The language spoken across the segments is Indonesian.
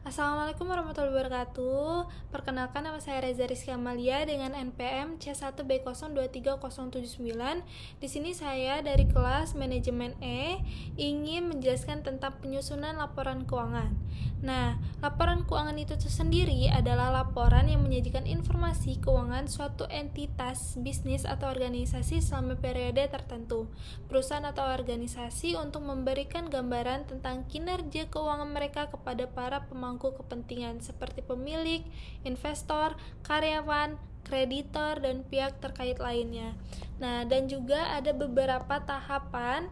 Assalamualaikum warahmatullahi wabarakatuh. Perkenalkan, nama saya Reza Rizky Amalia dengan NPM C1B023079. Di sini saya dari kelas Manajemen E ingin menjelaskan tentang penyusunan laporan keuangan. Nah, laporan keuangan itu sendiri adalah laporan yang menyajikan informasi keuangan suatu entitas bisnis atau organisasi selama periode tertentu. Perusahaan atau organisasi untuk memberikan gambaran tentang kinerja keuangan mereka kepada para pemangku kepentingan seperti pemilik, investor, karyawan, kreditor, dan pihak terkait lainnya. Nah, dan juga ada beberapa tahapan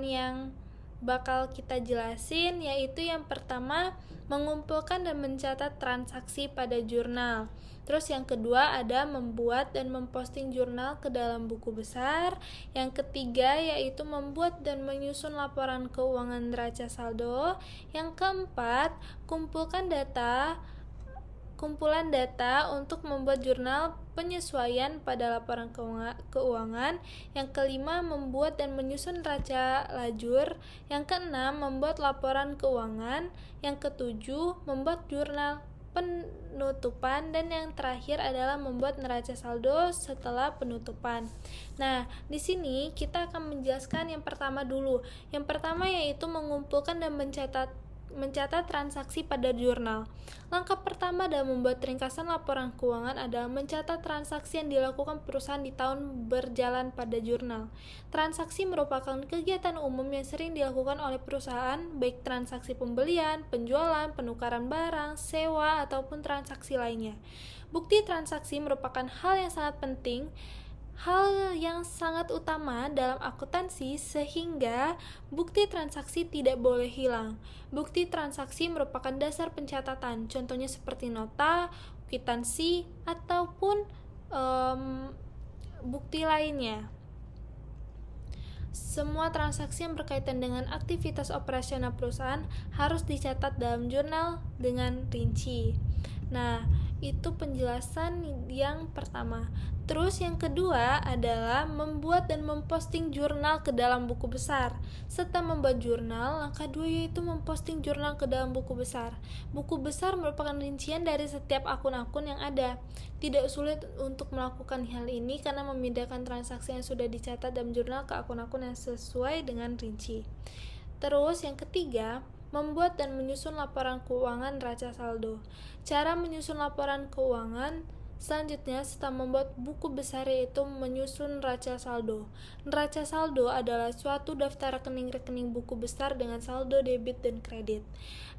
yang bakal kita jelasin, yaitu yang pertama mengumpulkan dan mencatat transaksi pada jurnal. Terus yang kedua ada membuat dan memposting jurnal ke dalam buku besar. Yang ketiga yaitu membuat dan menyusun laporan keuangan neraca saldo. Yang keempat, kumpulan data untuk membuat jurnal penyesuaian pada laporan keuangan. Yang kelima, membuat dan menyusun neraca lajur. Yang keenam, membuat laporan keuangan. Yang ketujuh, membuat jurnal penutupan, dan yang terakhir adalah membuat neraca saldo setelah penutupan. Nah, di sini kita akan menjelaskan yang pertama dulu. Yang pertama yaitu mengumpulkan dan mencatat transaksi pada jurnal. Langkah pertama dalam membuat ringkasan laporan keuangan adalah mencatat transaksi yang dilakukan perusahaan di tahun berjalan pada jurnal. Transaksi merupakan kegiatan umum yang sering dilakukan oleh perusahaan, baik transaksi pembelian, penjualan, penukaran barang, sewa, ataupun transaksi lainnya. Bukti transaksi merupakan hal yang sangat utama dalam akuntansi, sehingga bukti transaksi tidak boleh hilang. Bukti transaksi merupakan dasar pencatatan, contohnya seperti nota, kwitansi, ataupun bukti lainnya. Semua transaksi yang berkaitan dengan aktivitas operasional perusahaan harus dicatat dalam jurnal dengan rinci. Nah, itu penjelasan yang pertama. Terus yang kedua adalah membuat dan memposting jurnal ke dalam buku besar. Setelah membuat jurnal, langkah dua yaitu memposting jurnal ke dalam buku besar. Buku besar merupakan rincian dari setiap akun-akun yang ada. Tidak sulit untuk melakukan hal ini karena memindahkan transaksi yang sudah dicatat dalam jurnal ke akun-akun yang sesuai dengan rinci. Terus yang ketiga, membuat dan menyusun laporan keuangan neraca saldo. Cara menyusun laporan keuangan selanjutnya setelah membuat buku besar yaitu menyusun neraca saldo. Neraca saldo adalah suatu daftar rekening-rekening buku besar dengan saldo debit dan kredit.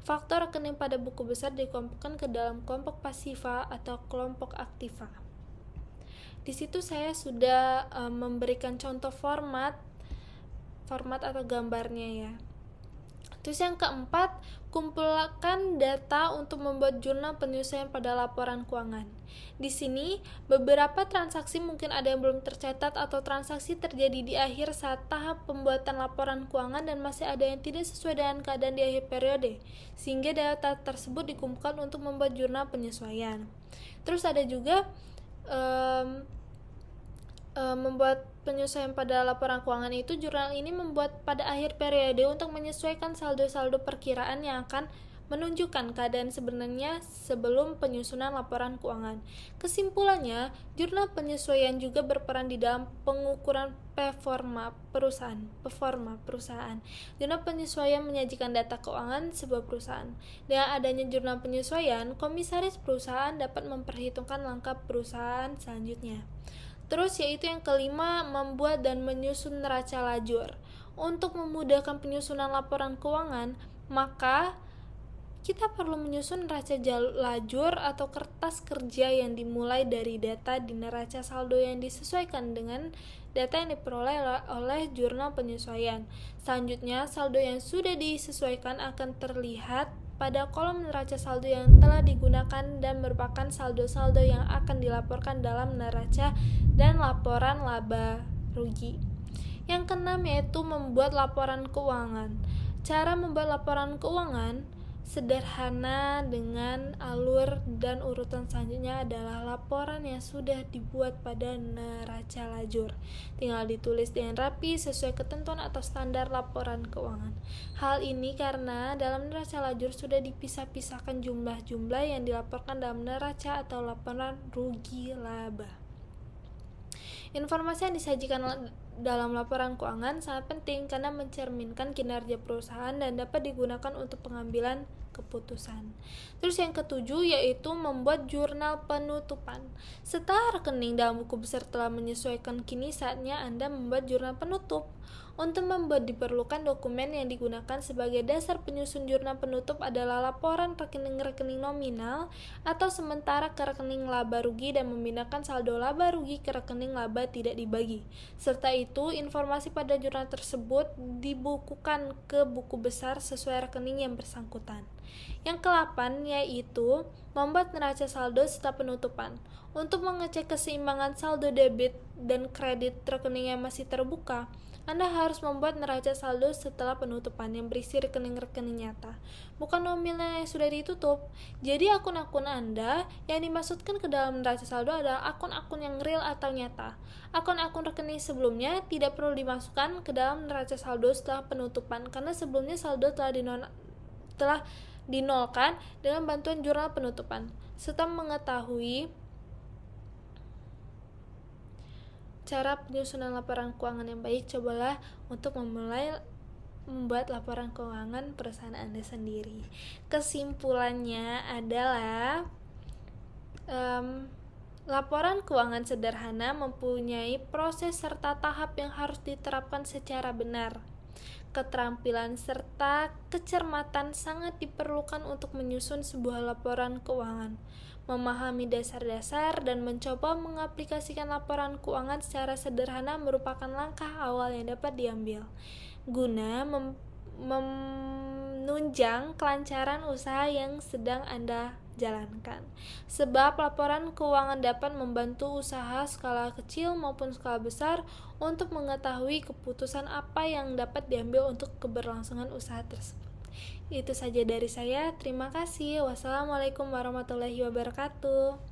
Faktor rekening pada buku besar dikelompokkan ke dalam kelompok pasifa atau kelompok aktiva. Di situ saya sudah memberikan contoh format atau gambarnya ya. Terus yang keempat, kumpulkan data untuk membuat jurnal penyesuaian pada laporan keuangan. Di sini, beberapa transaksi mungkin ada yang belum tercatat atau transaksi terjadi di akhir saat tahap pembuatan laporan keuangan dan masih ada yang tidak sesuai dengan keadaan di akhir periode, sehingga data tersebut dikumpulkan untuk membuat jurnal penyesuaian. Terus ada juga membuat penyesuaian pada laporan keuangan itu, jurnal ini membuat pada akhir periode untuk menyesuaikan saldo-saldo perkiraan yang akan menunjukkan keadaan sebenarnya sebelum penyusunan laporan keuangan. Kesimpulannya, jurnal penyesuaian juga berperan di dalam pengukuran performa perusahaan. Jurnal penyesuaian menyajikan data keuangan sebuah perusahaan. Dengan adanya jurnal penyesuaian, komisaris perusahaan dapat memperhitungkan langkah perusahaan selanjutnya. Terus yaitu yang kelima, membuat dan menyusun neraca lajur. Untuk memudahkan penyusunan laporan keuangan, maka kita perlu menyusun neraca lajur atau kertas kerja yang dimulai dari data di neraca saldo yang disesuaikan dengan data yang diperoleh oleh jurnal penyesuaian. Selanjutnya, saldo yang sudah disesuaikan akan terlihat pada kolom neraca saldo yang telah digunakan dan merupakan saldo-saldo yang akan dilaporkan dalam neraca dan laporan laba rugi. Yang keenam yaitu membuat laporan keuangan. Cara membuat laporan keuangan sederhana dengan alur dan urutan selanjutnya adalah laporan yang sudah dibuat pada neraca lajur. Tinggal ditulis dengan rapi sesuai ketentuan atau standar laporan keuangan. Hal ini karena dalam neraca lajur sudah dipisah-pisahkan jumlah-jumlah yang dilaporkan dalam neraca atau laporan rugi laba. Informasi yang disajikan dalam laporan keuangan sangat penting karena mencerminkan kinerja perusahaan dan dapat digunakan untuk pengambilan keputusan. Terus yang ketujuh yaitu membuat jurnal penutupan. Setelah rekening dalam buku besar telah menyesuaikan, kini saatnya Anda membuat jurnal penutup. Untuk membuat diperlukan dokumen yang digunakan sebagai dasar penyusun jurnal penutup adalah laporan rekening-rekening nominal atau sementara ke rekening laba rugi dan memindahkan saldo laba rugi ke rekening laba tidak dibagi. Serta itu, informasi pada jurnal tersebut dibukukan ke buku besar sesuai rekening yang bersangkutan. Yang ke-8 yaitu membuat neraca saldo serta penutupan. Untuk mengecek keseimbangan saldo debit dan kredit rekening yang masih terbuka, Anda harus membuat neraca saldo setelah penutupan yang berisi rekening-rekening nyata, bukan nominal yang sudah ditutup. Jadi akun-akun Anda yang dimasukkan ke dalam neraca saldo adalah akun-akun yang real atau nyata. Akun-akun rekening sebelumnya tidak perlu dimasukkan ke dalam neraca saldo setelah penutupan karena sebelumnya saldo telah dinolkan dengan bantuan jurnal penutupan. Setelah mengetahui cara penyusunan laporan keuangan yang baik, cobalah untuk memulai membuat laporan keuangan perusahaan Anda sendiri. Kesimpulannya adalah laporan keuangan sederhana mempunyai proses serta tahap yang harus diterapkan secara benar. Keterampilan serta kecermatan sangat diperlukan untuk menyusun sebuah laporan keuangan. Memahami dasar-dasar dan mencoba mengaplikasikan laporan keuangan secara sederhana merupakan langkah awal yang dapat diambil guna menunjang kelancaran usaha yang sedang Anda jalankan. Sebab laporan keuangan dapat membantu usaha skala kecil maupun skala besar untuk mengetahui keputusan apa yang dapat diambil untuk keberlangsungan usaha tersebut. Itu saja dari saya. Terima kasih. Wassalamualaikum warahmatullahi wabarakatuh.